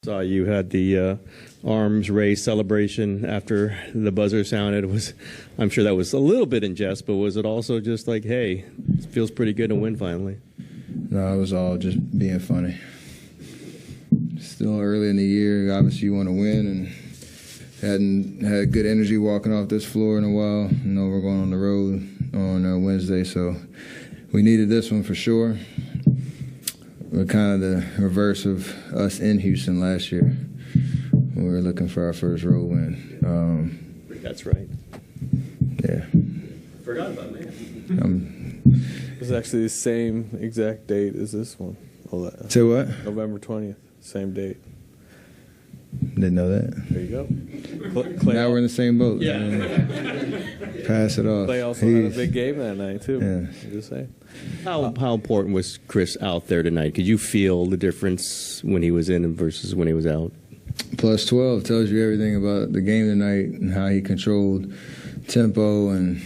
Saw you had the arms raised celebration after the buzzer sounded. I'm sure that was a little bit in jest, but was it also just like, hey, it feels pretty good to win finally? No, it was all just being funny. Still early in the year, obviously you want to win, and hadn't had good energy walking off this floor in a while. You know, we're going on the road on Wednesday, so we needed this one for sure. We're kind of the reverse of us in Houston last year. We were looking for our first road win. That's right. Yeah. Forgot about me. It was actually the same exact date as this one. Say what? November 20th, same date. Didn't know that. There you go. Clay now we're in the same boat. Yeah. Pass it off. Clay also had a big game that night, too. Yeah. I'm just saying. How important was Chris out there tonight? Could you feel the difference when he was in versus when he was out? Plus 12 tells you everything about the game tonight and how he controlled tempo and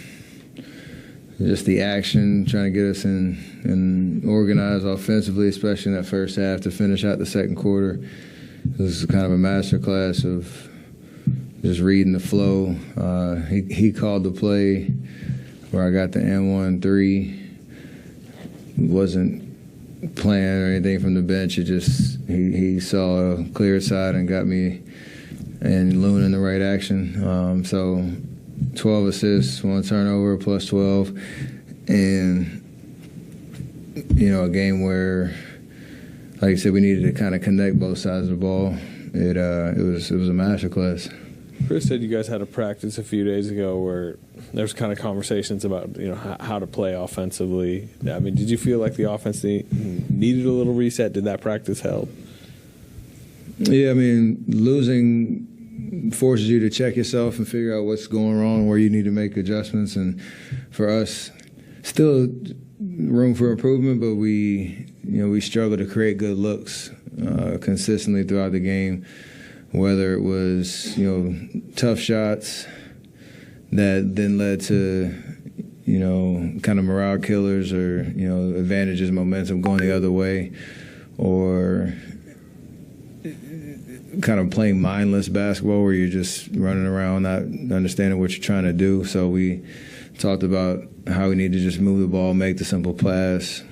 just the action, trying to get us in and organized offensively, especially in that first half to finish out the second quarter. It was kind of a masterclass of just reading the flow. He called the play where I got the N1-3. Wasn't playing or anything from the bench. It just he saw a clear side and got me and Loon in the right action. So 12 assists, 1 turnover, plus 12, and you know, a game where, like I said, we needed to kind of connect both sides of the ball. It was a masterclass. Chris said you guys had a practice a few days ago where there's kind of conversations about, you know, how to play offensively. I mean, did you feel like the offense needed a little reset? Did that practice help? Yeah, I mean, losing forces you to check yourself and figure out what's going wrong, where you need to make adjustments. And for us, still room for improvement, but we struggle to create good looks consistently throughout the game. Whether it was, you know, tough shots that then led to, you know, kind of morale killers or, you know, advantages, momentum going the other way, or kind of playing mindless basketball where you're just running around not understanding what you're trying to do. So we talked about how we need to just move the ball, make the simple pass.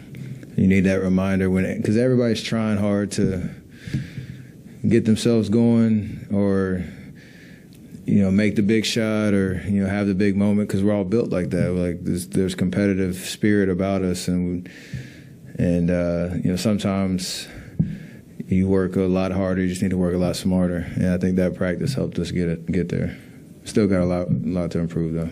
You need that reminder because everybody's trying hard to get themselves going or, you know, make the big shot or, you know, have the big moment because we're all built like that. Like there's competitive spirit about us, and you know, sometimes you work a lot harder. You just need to work a lot smarter, and I think that practice helped us get there. Still got a lot to improve though.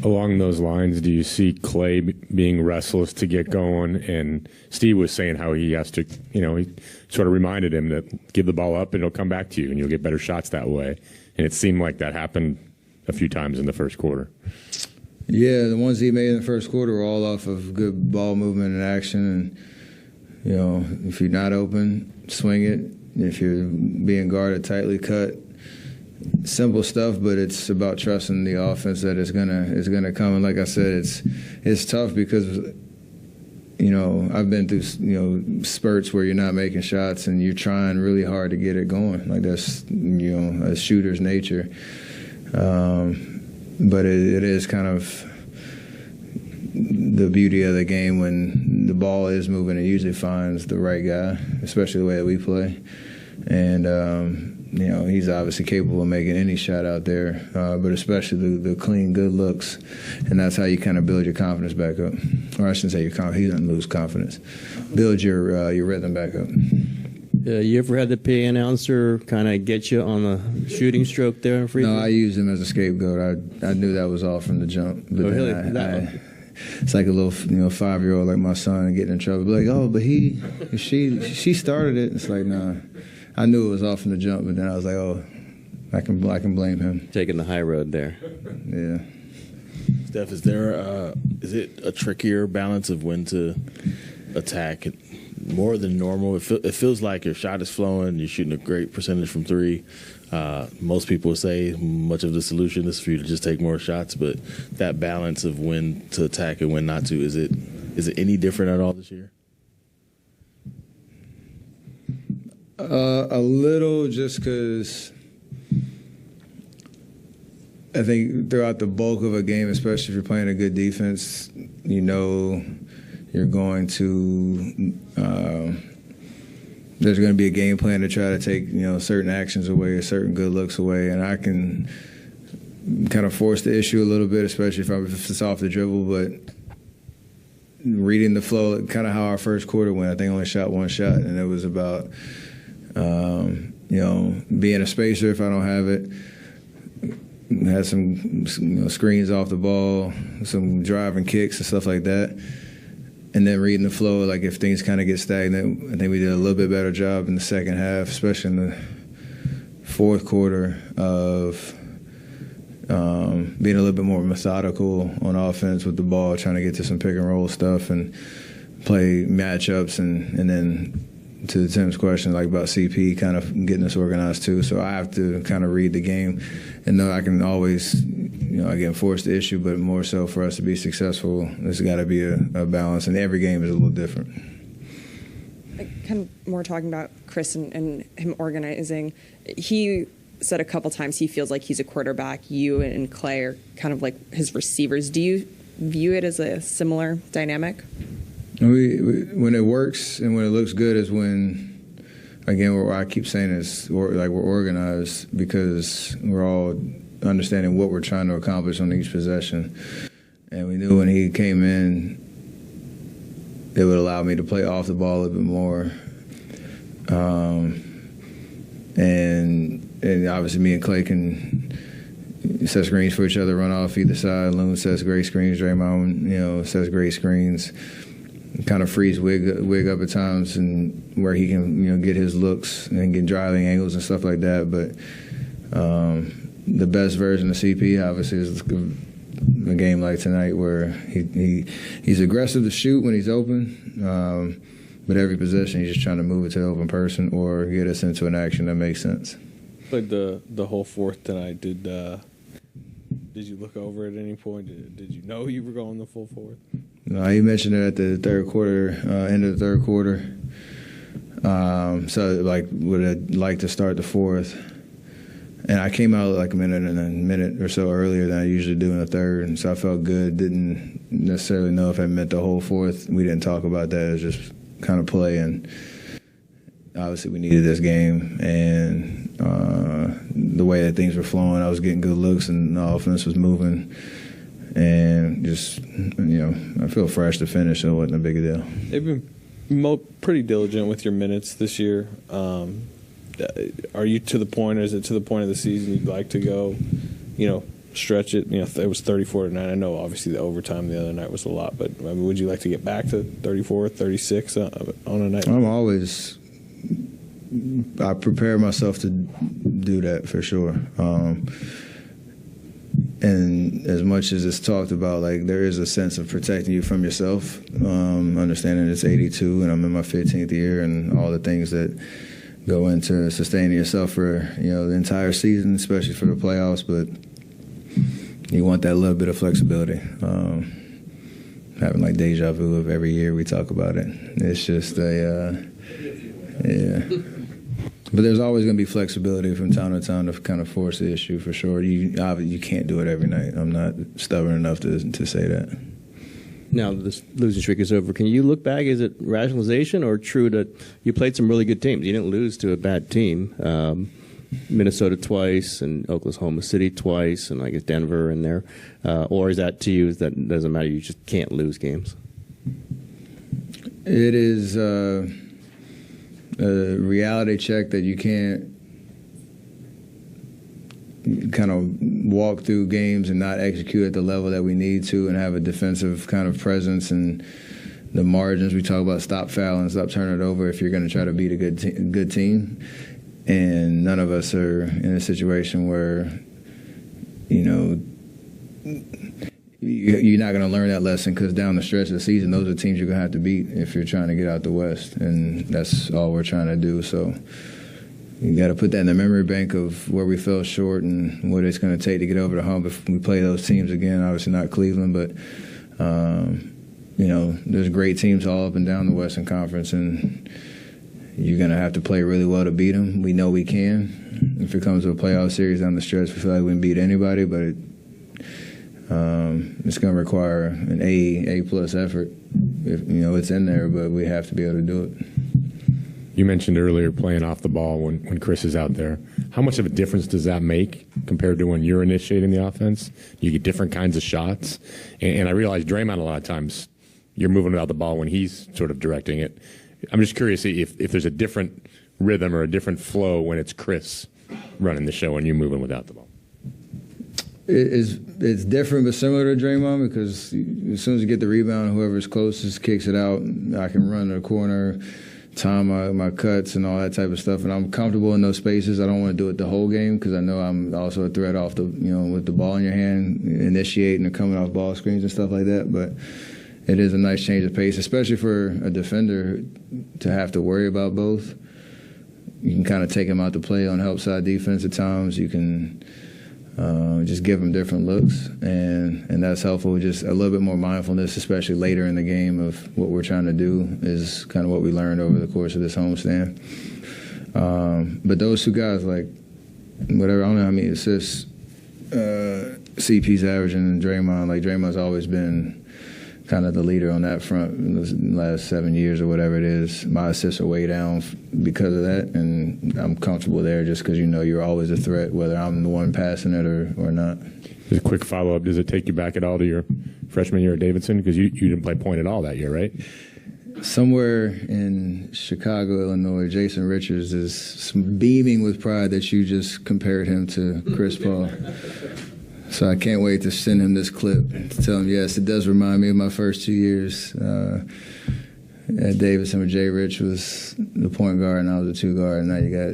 Along those lines, do you see Clay being restless to get going? And Steve was saying how he has to, you know, he sort of reminded him that give the ball up and it'll come back to you and you'll get better shots that way. And it seemed like that happened a few times in the first quarter. Yeah, the ones he made in the first quarter were all off of good ball movement and action. And, you know, if you're not open, swing it. If you're being guarded tightly, cut. Simple stuff, but it's about trusting the offense that it's gonna come. And like I said, it's tough because, you know, I've been through, you know, spurts where you're not making shots and you're trying really hard to get it going. Like that's, you know, a shooter's nature. But it is kind of the beauty of the game when the ball is moving. It usually finds the right guy, especially the way that we play. And you know, he's obviously capable of making any shot out there, but especially the clean, good looks, and that's how you kind of build your confidence back up. Or I shouldn't say your confidence. He doesn't lose confidence. Build your rhythm back up. You ever had the PA announcer kind of get you on the shooting stroke there? No, I used him as a scapegoat. I knew that was all from the jump. But really? It's like a little, you know, 5-year-old like my son getting in trouble. Like, oh, but she started it. It's like, nah. I knew it was off from the jump, but then I was like, oh, I can blame him. Taking the high road there. Yeah. Steph, is it a trickier balance of when to attack more than normal? It feels like your shot is flowing. You're shooting a great percentage from three. Most people say much of the solution is for you to just take more shots, but that balance of when to attack and when not to, is it any different at all this year? A little, just because I think throughout the bulk of a game, especially if you're playing a good defense, you know you're going to there's going to be a game plan to try to take certain actions away or certain good looks away, and I can kind of force the issue a little bit, especially if it's off the dribble, but reading the flow, kind of how our first quarter went. I think I only shot one shot, and it was about being a spacer if I don't have it. Had some screens off the ball, some driving kicks and stuff like that. And then reading the flow, like if things kind of get stagnant, I think we did a little bit better job in the second half, especially in the fourth quarter, of being a little bit more methodical on offense with the ball, trying to get to some pick and roll stuff and play matchups, and then to Tim's question, like about CP, kind of getting us organized too. So I have to kind of read the game and know I can always, again, force the issue, but more so for us to be successful, there's got to be a balance, and every game is a little different. Kind of more talking about Chris and him organizing. He said a couple times he feels like he's a quarterback. You and Clay are kind of like his receivers. Do you view it as a similar dynamic? When it works and when it looks good is when, again, what I keep saying is we're organized, because we're all understanding what we're trying to accomplish on each possession. And we knew when he came in, it would allow me to play off the ball a little bit more. And obviously me and Clay can set screens for each other, run off either side. Loon sets great screens. Draymond, sets great screens. Kind of frees Wig up at times, and where he can get his looks and get driving angles and stuff like that. But the best version of CP obviously is a game like tonight, where he's aggressive to shoot when he's open, but every possession he's just trying to move it to the open person or get us into an action that makes sense. Played the whole fourth tonight. Did you look over at any point? Did you know you were going the full fourth? No, he mentioned it at the third quarter, end of the third quarter. So, would have liked to start the fourth. And I came out like a minute or so earlier than I usually do in the third, and so I felt good. Didn't necessarily know if I meant the whole fourth. We didn't talk about that. It was just kind of play, and obviously we needed this game. And the way that things were flowing, I was getting good looks, and the offense was moving. And just, I feel fresh to finish, so it wasn't a big deal. They've been pretty diligent with your minutes this year. Are you to the point, or is it to the point of the season you'd like to go, stretch it? It was 34-9. I know obviously the overtime the other night was a lot, but would you like to get back to 34, 36 on a night? I prepare myself to do that for sure. And as much as it's talked about, there is a sense of protecting you from yourself, understanding it's 82 and I'm in my 15th year, and all the things that go into sustaining yourself for the entire season, especially for the playoffs. But you want that little bit of flexibility. Having deja vu of every year we talk about it. It's just yeah. But there's always going to be flexibility from time to time to kind of force the issue, for sure. You can't do it every night. I'm not stubborn enough to say that. Now this losing streak is over. Can you look back? Is it rationalization or true that you played some really good teams? You didn't lose to a bad team. Minnesota twice and Oklahoma City twice, and I guess Denver in there. Or is that to you that doesn't matter? You just can't lose games. It is a reality check that you can't kind of walk through games and not execute at the level that we need to, and have a defensive kind of presence and the margins. We talk about stop fouling, stop turning it over if you're going to try to beat a good team. And none of us are in a situation where, you're not going to learn that lesson, because down the stretch of the season, those are the teams you're going to have to beat if you're trying to get out the West. And that's all we're trying to do. So you got to put that in the memory bank of where we fell short and what it's going to take to get over the hump if we play those teams again. Obviously not Cleveland, but, there's great teams all up and down the Western Conference. And you're going to have to play really well to beat them. We know we can. If it comes to a playoff series down the stretch, we feel like we can beat anybody, but it's going to require an A-plus effort. If, it's in there, but we have to be able to do it. You mentioned earlier playing off the ball when Chris is out there. How much of a difference does that make compared to when you're initiating the offense? You get different kinds of shots. And I realize Draymond, a lot of times, you're moving without the ball when he's sort of directing it. I'm just curious if there's a different rhythm or a different flow when it's Chris running the show and you moving without the ball. It's different but similar to Draymond, because as soon as you get the rebound, whoever's closest kicks it out. I can run to the corner, time my cuts and all that type of stuff, and I'm comfortable in those spaces. I don't want to do it the whole game because I know I'm also a threat off the with the ball in your hand, initiating or coming off ball screens and stuff like that. But it is a nice change of pace, especially for a defender to have to worry about both. You can kind of take him out to play on help side defense at times. You can just give them different looks, and that's helpful. Just a little bit more mindfulness, especially later in the game, of what we're trying to do is kind of what we learned over the course of this homestand. But those two guys, like, whatever, I don't know how many assists CP's averaging, and Draymond, like, Draymond's always been kind of the leader on that front in the last 7 years or whatever it is. My assists are way down because of that, and I'm comfortable there just because you're always a threat, whether I'm the one passing it or not. Just a quick follow-up. Does it take you back at all to your freshman year at Davidson? Because you didn't play point at all that year, right? Somewhere in Chicago, Illinois, Jason Richards is beaming with pride that you just compared him to Chris Paul. So I can't wait to send him this clip to tell him, yes, it does remind me of my first 2 years at Davidson, where Jay Rich was the point guard and I was the two guard, and now you got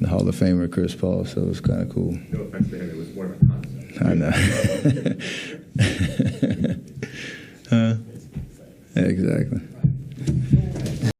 the Hall of Famer Chris Paul, so it was kind of cool. No offense to him, it was one of a concept. I know. Exactly.